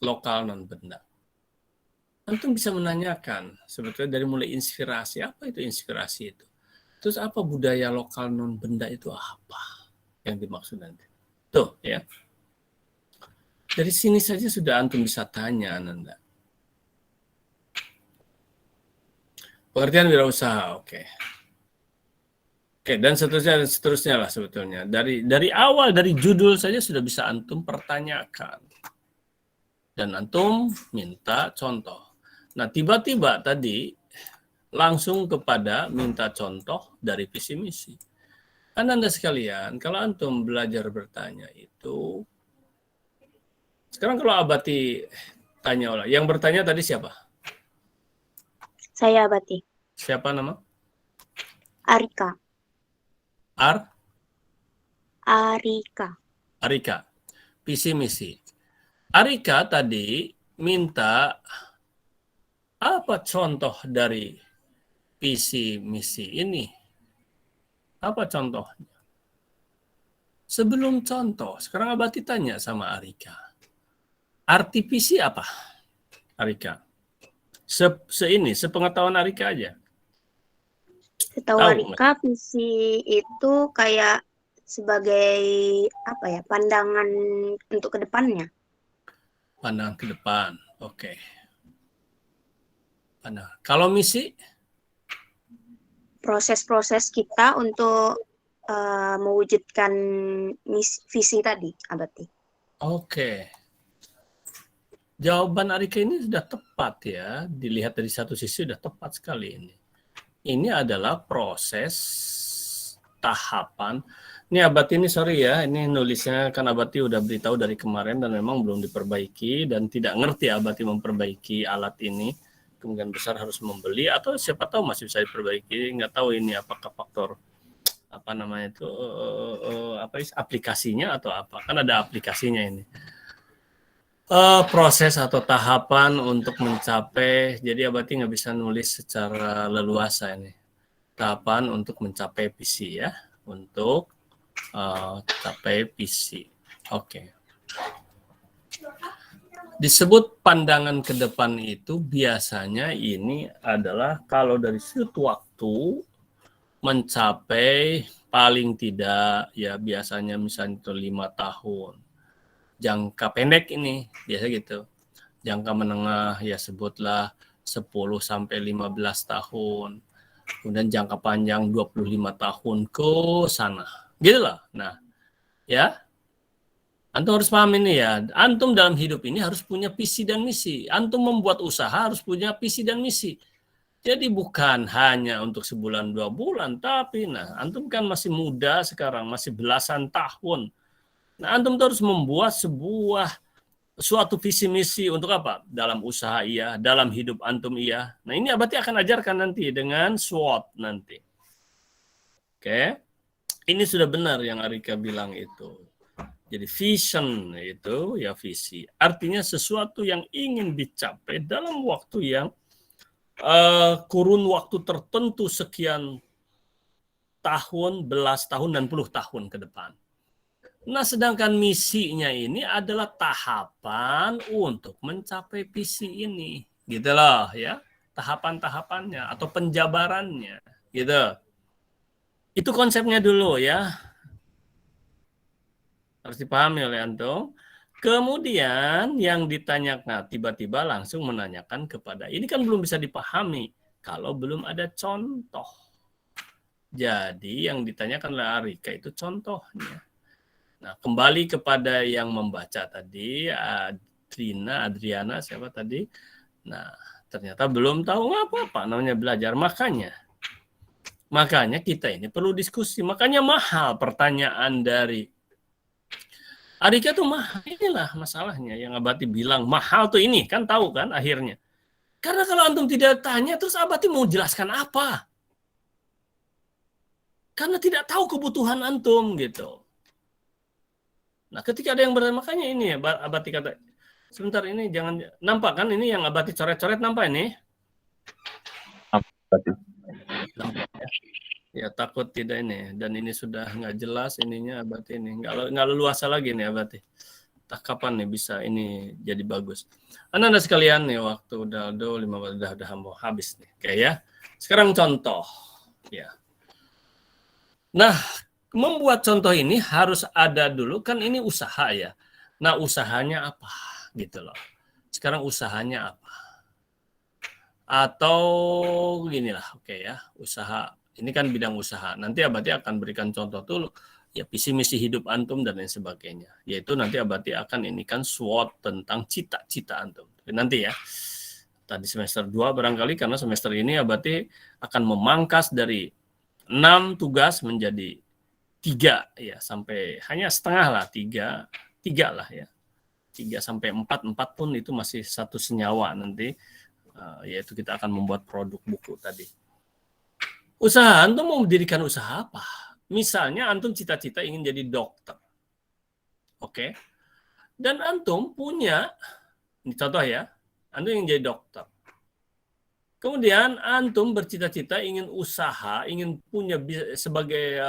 lokal non benda. Antum bisa menanyakan sebetulnya dari mulai inspirasi, apa itu inspirasi itu? Terus apa budaya lokal non benda itu apa yang dimaksud nanti? Tuh ya. Dari sini saja sudah antum bisa tanya Ananda. Pengertian wirausaha, oke. Oke, dan seterusnya lah sebetulnya. Dari awal, dari judul saja sudah bisa antum pertanyakan. Dan antum minta contoh. Nah, tiba-tiba tadi langsung kepada minta contoh dari visi misi. Anda sekalian, kalau antum belajar bertanya itu, sekarang kalau Abati tanya ulang, yang bertanya tadi siapa? Saya Abati. Siapa nama? Arika. Arika. Visi misi. Arika tadi minta apa contoh dari visi misi ini? Apa contohnya? Sebelum contoh, sekarang Abati tanya sama Arika. Arti visi apa? Arika. Sepengetahuan Arika aja. Setahu Arika, visi itu kayak sebagai apa ya, pandangan untuk ke depannya. Pandangan ke depan, oke. Kalau misi? Proses-proses kita untuk mewujudkan visi tadi, Abati. Oke. Jawaban Arika ini sudah tepat ya. Dilihat dari satu sisi sudah tepat sekali ini. Ini adalah proses tahapan. Ini Abati ini sorry ya, ini nulisnya kan Abati udah beritahu dari kemarin dan memang belum diperbaiki dan tidak ngerti Abati memperbaiki alat ini. Kemungkinan besar harus membeli atau siapa tahu masih bisa diperbaiki. Nggak tahu ini apakah faktor apa namanya itu aplikasinya atau apa. Kan ada aplikasinya ini. Proses atau tahapan untuk mencapai, jadi Abati nggak bisa nulis secara leluasa ini. Tahapan untuk mencapai visi ya, untuk capai visi. Oke. Disebut pandangan ke depan itu biasanya ini adalah kalau dari suatu waktu mencapai paling tidak ya biasanya misalnya itu 5 tahun. Jangka pendek ini biasa gitu. Jangka menengah ya sebutlah 10 sampai 15 tahun. Kemudian jangka panjang 25 tahun ke sana. Gitu loh. Nah, ya. Antum harus paham ini ya. Antum dalam hidup ini harus punya visi dan misi. Antum membuat usaha harus punya visi dan misi. Jadi bukan hanya untuk sebulan 2 bulan, tapi nah, antum kan masih muda sekarang, masih belasan tahun. Nah, antum harus membuat suatu visi misi untuk apa? Dalam usaha iya, dalam hidup antum iya. Nah, ini Abati akan ajarkan nanti dengan SWOT nanti. Oke. Ini sudah benar yang Arika bilang itu. Jadi vision itu ya visi. Artinya sesuatu yang ingin dicapai dalam waktu yang kurun waktu tertentu sekian tahun, belas tahun, dan puluh tahun ke depan. Nah, sedangkan misinya ini adalah tahapan untuk mencapai visi ini. Gitu loh ya. Tahapan-tahapannya atau penjabarannya. Gitu. Itu konsepnya dulu ya. Harus dipahami oleh antum. Kemudian yang ditanyakan, tiba-tiba langsung menanyakan kepada, ini kan belum bisa dipahami kalau belum ada contoh. Jadi yang ditanyakan oleh Arika itu contohnya. Nah, kembali kepada yang membaca tadi, Adriana, siapa tadi? Nah, ternyata belum tahu apa-apa namanya belajar. Makanya kita ini perlu diskusi. Makanya mahal pertanyaan dari Arika tuh mahal. Inilah masalahnya yang Abati bilang mahal tuh ini. Kan tahu kan akhirnya. Karena kalau antum tidak tanya, terus Abati mau jelaskan apa? Karena tidak tahu kebutuhan antum gitu. Nah, ketika ada yang bertanya, makanya ini ya, Abati kata, sebentar ini jangan, nampak kan ini yang Abati coret-coret, nampak ini? Nampak ya. Ya takut tidak ini, dan ini sudah nggak jelas ininya Abati ini, nggak leluasa lagi nih Abati. Tak kapan nih bisa ini jadi bagus. Anda sekalian nih, waktu udah 15 udah mau habis nih, kayak ya. Sekarang contoh, ya. Nah, membuat contoh ini harus ada dulu, kan ini usaha ya. Nah, usahanya apa gitu loh. Sekarang usahanya apa? Atau ginilah, oke ya, usaha. Ini kan bidang usaha. Nanti Abati akan berikan contoh dulu, ya visi misi hidup antum dan lain sebagainya. Yaitu nanti Abati akan ini kan SWOT tentang cita-cita antum. Nanti ya. Tadi semester 2 barangkali, karena semester ini Abati akan memangkas dari 6 tugas menjadi 3 ya, sampai hanya setengah lah, 3 lah ya. 3 sampai 4 pun itu masih satu senyawa nanti, yaitu kita akan membuat produk buku tadi. Usaha, antum mau mendirikan usaha apa? Misalnya antum cita-cita ingin jadi dokter. Oke. Dan antum punya, ini contoh ya, antum ingin jadi dokter. Kemudian antum bercita-cita ingin usaha, ingin punya sebagai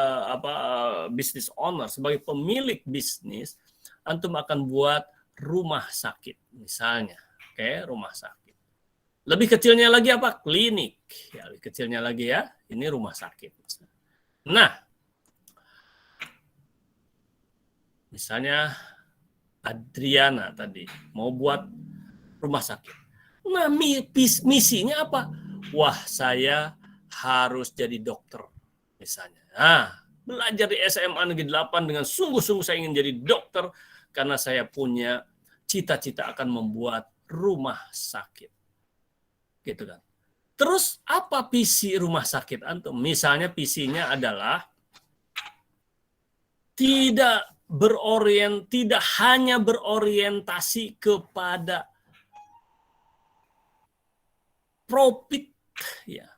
business owner, sebagai pemilik bisnis, antum akan buat rumah sakit misalnya. Oke, rumah sakit. Lebih kecilnya lagi apa? Klinik. Ya, lebih kecilnya lagi ya, ini rumah sakit. Nah, misalnya Adriana tadi mau buat rumah sakit. Nah, misinya apa? Wah, saya harus jadi dokter misalnya. Nah, belajar di SMA Negeri 8 dengan sungguh-sungguh saya ingin jadi dokter karena saya punya cita-cita akan membuat rumah sakit. Gitu kan. Terus apa visi rumah sakit antum? Misalnya visinya adalah tidak hanya berorientasi kepada profit ya.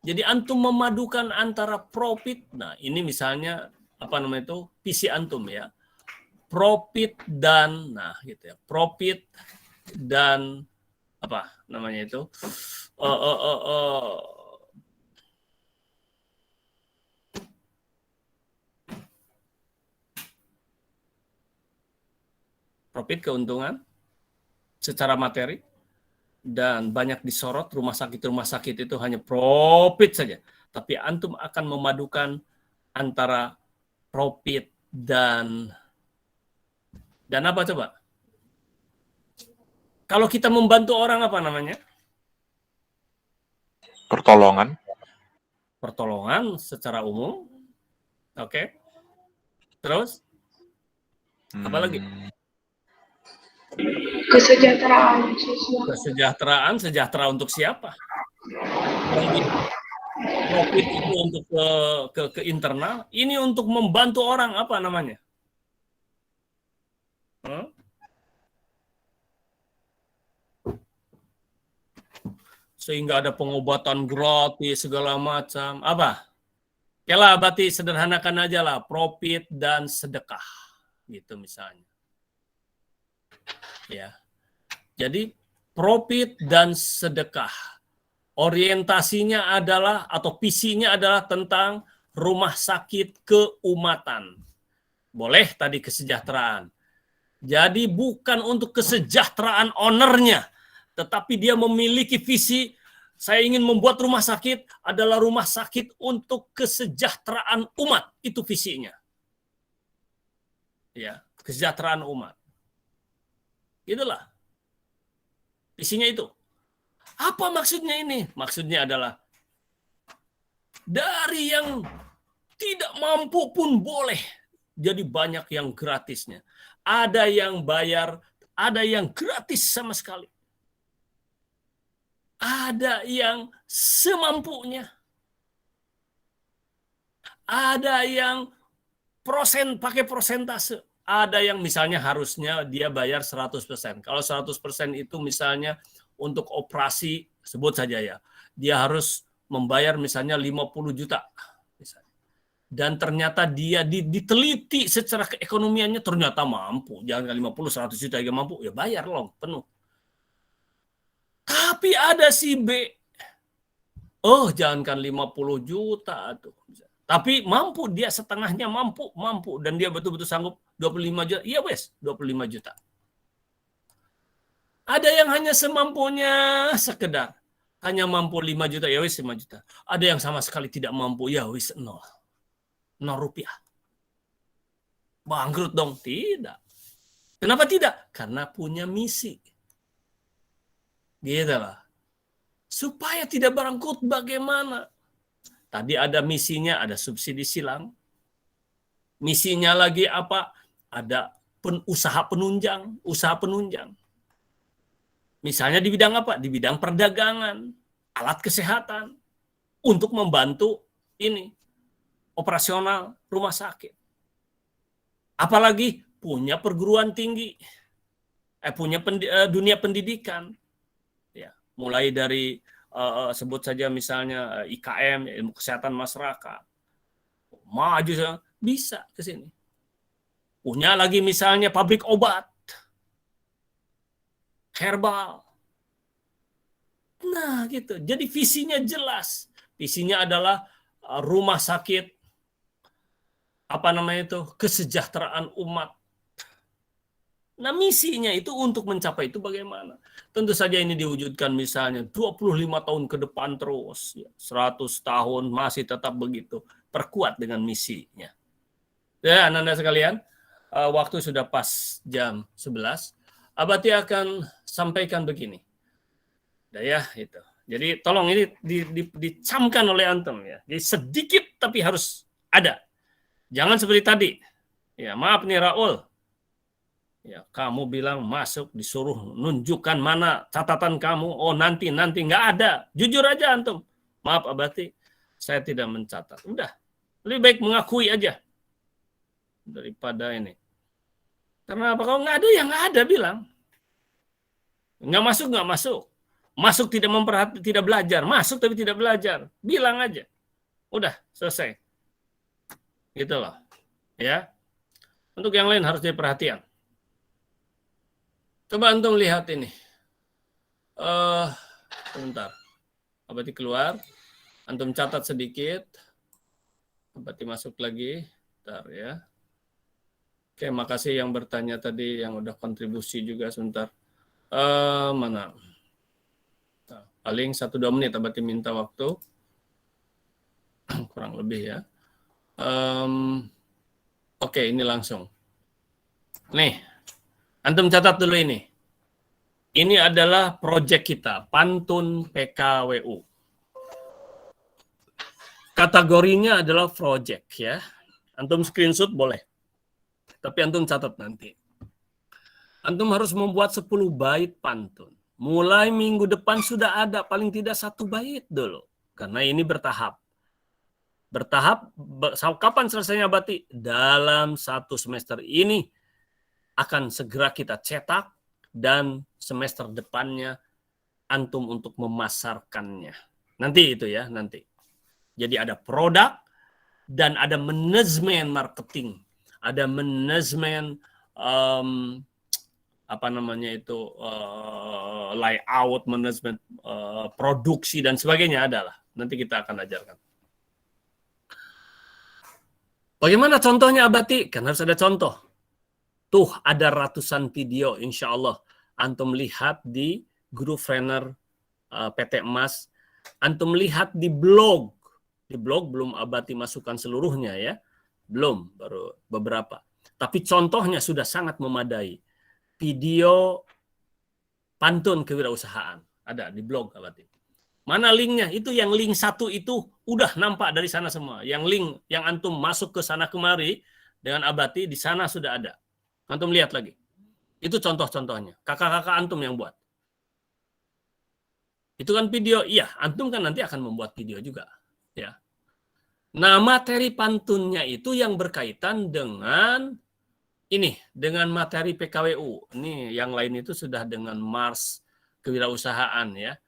Jadi antum memadukan antara profit. Nah, ini misalnya apa namanya itu? Visi antum ya. Profit dan gitu ya. Profit dan apa namanya itu? Profit, keuntungan secara materi, dan banyak disorot rumah sakit itu hanya profit saja. Tapi antum akan memadukan antara profit dan apa coba? Kalau kita membantu orang apa namanya? Pertolongan. Pertolongan secara umum. Oke. Terus? Apa lagi? Kesejahteraan sosial. Kesejahteraan, sejahtera untuk siapa? Profit itu untuk ke internal. Ini untuk membantu orang, apa namanya? Sehingga ada pengobatan gratis segala macam. Apa? Yalah, berarti sederhanakan aja lah, profit dan sedekah. Gitu misalnya. Ya. Jadi profit dan sedekah. Orientasinya adalah atau visinya adalah tentang rumah sakit keumatan. Boleh tadi kesejahteraan. Jadi bukan untuk kesejahteraan ownernya, tetapi dia memiliki visi, saya ingin membuat rumah sakit adalah rumah sakit untuk kesejahteraan umat. Itu visinya. Ya, kesejahteraan umat. Itulah. Visinya itu. Apa maksudnya ini? Maksudnya adalah dari yang tidak mampu pun boleh. Jadi banyak yang gratisnya. Ada yang bayar, ada yang gratis sama sekali. Ada yang semampunya. Ada yang pakai prosentase. Ada yang misalnya harusnya dia bayar 100%. Kalau 100% itu misalnya untuk operasi, sebut saja ya, dia harus membayar misalnya 50 juta. Dan ternyata dia diteliti secara keekonomiannya ternyata mampu. Jangan 50, 100 juta juga mampu, ya bayar loh penuh. Tapi ada si B, oh jangankan 50 juta tuh. Tapi mampu, dia setengahnya mampu. Dan dia betul-betul sanggup 25 juta. Iya wes, 25 juta. Ada yang hanya semampunya sekedar. Hanya mampu 5 juta, ya wes 5 juta. Ada yang sama sekali tidak mampu, ya wes 0 rupiah. Bangkrut dong? Tidak. Kenapa tidak? Karena punya misi. Gitu lah. Supaya tidak bangkrut bagaimana? Tadi ada misinya, ada subsidi silang. Misinya lagi apa? Ada usaha penunjang. Misalnya di bidang apa? Di bidang perdagangan, alat kesehatan, untuk membantu ini, operasional rumah sakit. Apalagi punya perguruan tinggi, punya dunia pendidikan. Ya, mulai dari sebut saja misalnya IKM, ilmu kesehatan masyarakat, maju bisa ke sini. Punya lagi misalnya pabrik obat, herbal. Nah gitu, jadi visinya jelas. Visinya adalah rumah sakit, kesejahteraan umat. Nah misinya itu untuk mencapai itu bagaimana? Tentu saja ini diwujudkan misalnya 25 tahun ke depan terus, 100 tahun masih tetap begitu. Perkuat dengan misinya. Ya anak-anak sekalian, waktu sudah pas jam 11. Abati akan sampaikan begini. Ya itu. Jadi tolong ini dicamkan oleh antum ya. Jadi sedikit tapi harus ada. Jangan seperti tadi. Ya maaf nih Raul. Ya, kamu bilang masuk disuruh nunjukkan mana catatan kamu. Oh nanti nggak ada. Jujur aja antum. Maaf Abati, saya tidak mencatat. Udah, lebih baik mengakui aja daripada ini. Karena apa? Kalau nggak ada, ya nggak ada bilang. Nggak masuk. Masuk tidak belajar. Masuk tapi tidak belajar. Bilang aja. Udah, selesai. Gitu loh. Ya. Untuk yang lain harus jadi perhatian. Coba antum lihat ini. Sebentar. Abati keluar. Antum catat sedikit. Abati masuk lagi. Bentar ya. Oke, makasih yang bertanya tadi, yang udah kontribusi juga sebentar. Mana? Nah, paling 1-2 menit Abati minta waktu. Kurang lebih ya. Oke, ini langsung. Nih, antum catat dulu ini. Ini adalah proyek kita, Pantun PKWU. Kategorinya adalah proyek ya. Antum screenshot boleh. Tapi antum catat nanti. Antum harus membuat 10 bait pantun. Mulai minggu depan sudah ada paling tidak 1 bait dulu. Karena ini bertahap. Kapan selesainya Abati? Dalam 1 semester ini akan segera kita cetak dan semester depannya antum untuk memasarkannya. Nanti itu ya, nanti. Jadi ada produk dan ada manajemen marketing. Ada manajemen layout, manajemen produksi dan sebagainya adalah. Nanti kita akan ajarkan. Bagaimana contohnya Abati? Kan harus ada contoh. Tuh ada ratusan video, insya Allah. Antum lihat di grup trainer PT Emas. Antum lihat di blog. Di blog belum Abati masukkan seluruhnya ya. Belum, baru beberapa. Tapi contohnya sudah sangat memadai. Video pantun kewirausahaan. Ada di blog Abati. Mana linknya? Itu yang link 1 itu udah nampak dari sana semua. Yang link yang antum masuk ke sana kemari dengan Abati di sana sudah ada. Antum lihat lagi. Itu contoh-contohnya. Kakak-kakak antum yang buat. Itu kan video. Iya, antum kan nanti akan membuat video juga. Ya. Nah, materi pantunnya itu yang berkaitan dengan ini, dengan materi PKWU. Ini yang lain itu sudah dengan Mars kewirausahaan ya.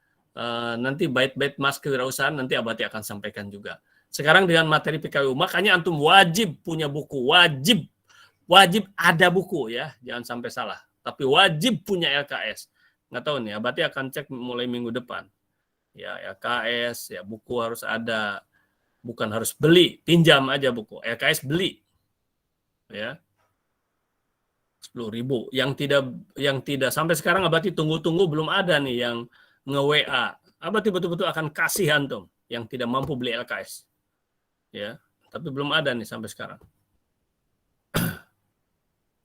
Nanti bait-bait Mas kewirausahaan nanti Abati akan sampaikan juga. Sekarang dengan materi PKWU, makanya antum wajib punya buku, wajib ada buku ya, jangan sampai salah. Tapi wajib punya LKS. Nggak tahu nih, Abati akan cek mulai minggu depan. Ya LKS, ya buku harus ada, bukan harus beli, pinjam aja buku. LKS beli, ya 10.000. Yang tidak sampai sekarang Abati tunggu-tunggu belum ada nih yang nge-WA. Abati betul-betul akan kasih antum yang tidak mampu beli LKS. Ya, tapi belum ada nih sampai sekarang.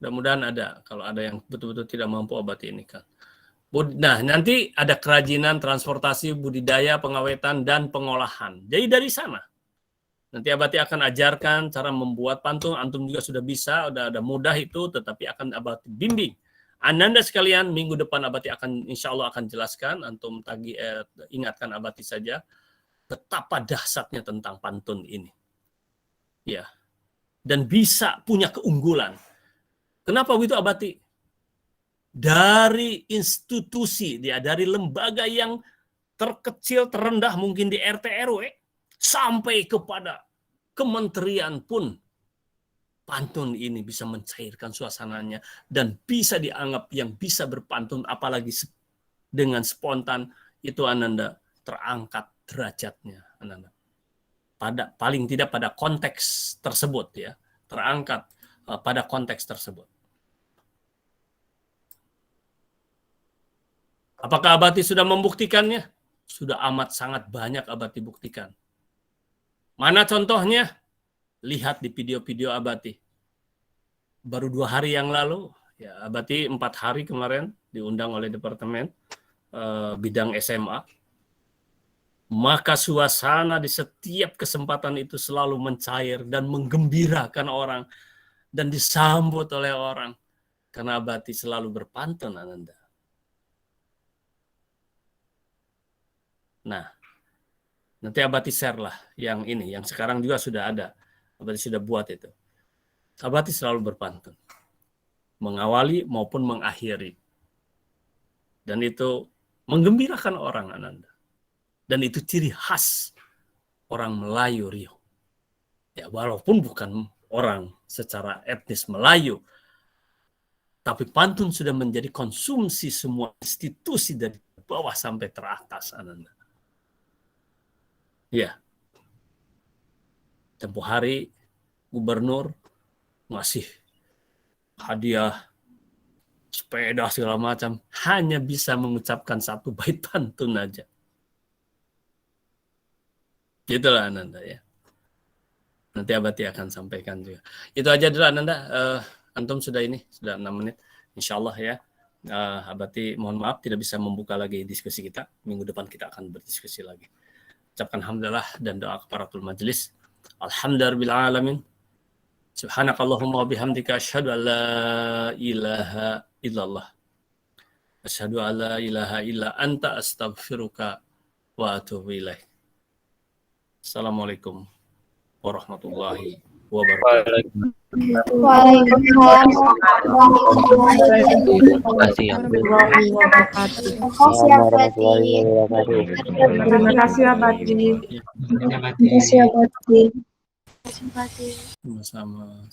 Mudah-mudahan ada. Kalau ada yang betul-betul tidak mampu Abati ini kan. Nah, nanti ada kerajinan, transportasi, budidaya, pengawetan, dan pengolahan. Jadi dari sana. Nanti Abati akan ajarkan cara membuat pantun. Antum juga sudah bisa, udah mudah itu, tetapi akan Abati bimbing. Ananda sekalian, minggu depan Abati akan insya Allah akan jelaskan, antum ingatkan Abati saja betapa dahsyatnya tentang pantun ini. Ya. Dan bisa punya keunggulan. Kenapa begitu Abati? Dari institusi dia, dari lembaga yang terkecil, terendah mungkin di RT RW sampai kepada kementerian pun pantun ini bisa mencairkan suasananya dan bisa dianggap yang bisa berpantun apalagi dengan spontan itu Ananda terangkat derajatnya Ananda. Paling tidak pada konteks tersebut ya, terangkat pada konteks tersebut. Apakah Abati sudah membuktikannya? Sudah amat sangat banyak Abati buktikan. Mana contohnya? Lihat di video-video Abati. Baru 2 hari yang lalu, ya Abati 4 hari kemarin diundang oleh Departemen Bidang SMA. Maka suasana di setiap kesempatan itu selalu mencair dan menggembirakan orang dan disambut oleh orang. Karena Abati selalu berpantun Ananda. Nah, nanti Abati share lah yang ini, yang sekarang juga sudah ada. Abati sudah buat itu. Abati selalu berpantun. Mengawali maupun mengakhiri. Dan itu menggembirakan orang Ananda. Dan itu ciri khas orang Melayu Rio. Ya, walaupun bukan orang secara etnis Melayu. Tapi pantun sudah menjadi konsumsi semua institusi dari bawah sampai teratas Ananda. Ya. Tempoh hari gubernur ngasih hadiah sepeda segala macam, hanya bisa mengucapkan 1 bait pantun aja. Gitulah Ananda ya. Nanti Abati akan sampaikan juga. Itu aja dulu Ananda. Antum sudah 6 menit. Insya Allah ya. Abati mohon maaf tidak bisa membuka lagi diskusi kita. Minggu depan kita akan berdiskusi lagi. Ucapkan alhamdulillah dan doa keparatul majelis. Alhamdulillahirrahmanirrahim. Subhanakallahumma wa bihamdika asyhadu an la ilaha illallah. Asyhadu an la ilaha illa anta astaghfiruka wa atubu ilaih. Assalamualaikum warahmatullahi wabarakatuh. Waalaikumsalam. Terima kasih ya. Terima kasih Abati. Sama-sama.